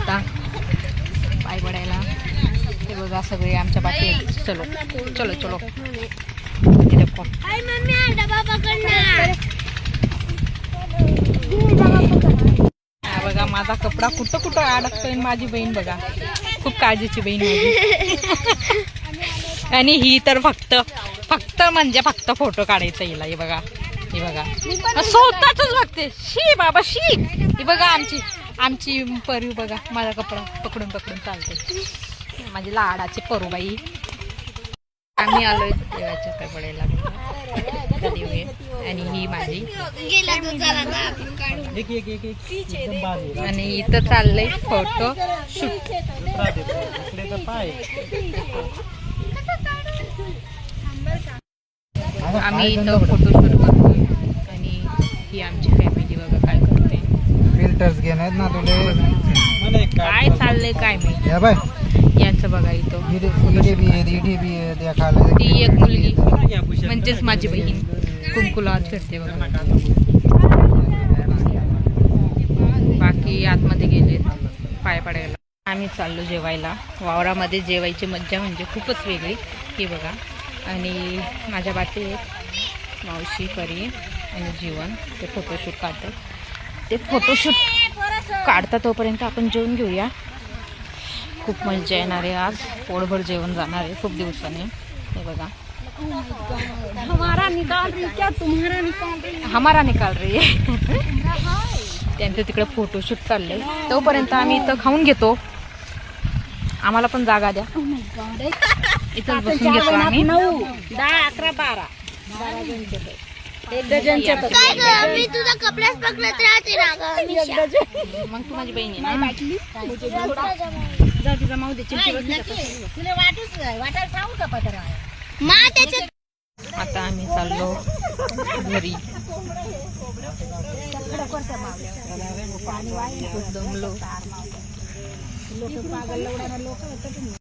आता पाय पडायला. हे बघा सगळे आमच्या बाकी. चलो चलो चलो. बघा माझा कपडा कुठं कुठं अडकतोय. माझी बहीण बघा खूप काळजीची बहीण माझी. आणि ही तर फक्त म्हणजे फक्त फोटो काढायचा हिला. हे बघा हे बघा स्वतःच बघते. शी बाबा शी. ही बघा आमची परू बघा माझा कपडा पकडून चालते. माझी लाडाची परूबाई. आम्ही आलोय देवाच्या पाय पडायला. आणि ही माझी. आणि इथं चाललंय फोटो शूट. आम्ही इथं फोटोशूट करतोय. आणि ही आमची फॅमिली बघा काय करते. फिल्टर्स घेणार ना तुले. काय चाललंय काय माहिती यांचं बघा. इथं ती एक मुलगी म्हणजेच माझी बहीण कुंकुलात फिरते बघा. बाकी आतमध्ये गेलेत पाय पडायला. आम्ही चाललो जेवायला. वावरामध्ये जेवायची मज्जा म्हणजे खूपच वेगळी. ही बघा. आणि माझ्या बाकी मावशी परी आणि जीवन ते फोटोशूट काढतात. ते फोटोशूट काढतात तोपर्यंत आपण जेवून घेऊया. खूप मजा येणार आहे आज. पोटभर जेवण जाणार आहे खूप दिवसांनी. हे बघा हमारा निकाल रही है. त्यांचं तिकडे फोटोशूट चाललंय. तोपर्यंत आम्ही इथं खाऊन घेतो. आम्हाला पण जागा द्या. इथं बसून घेतो आम्ही. 9, 10, 11, 12 एक डझनचे. मग तू माझी बहीण आहे ना. तिचा माऊ दे. तुला वाटायला सांगू का पत्र. आता आम्ही चाललो घरी. खूप दमलो.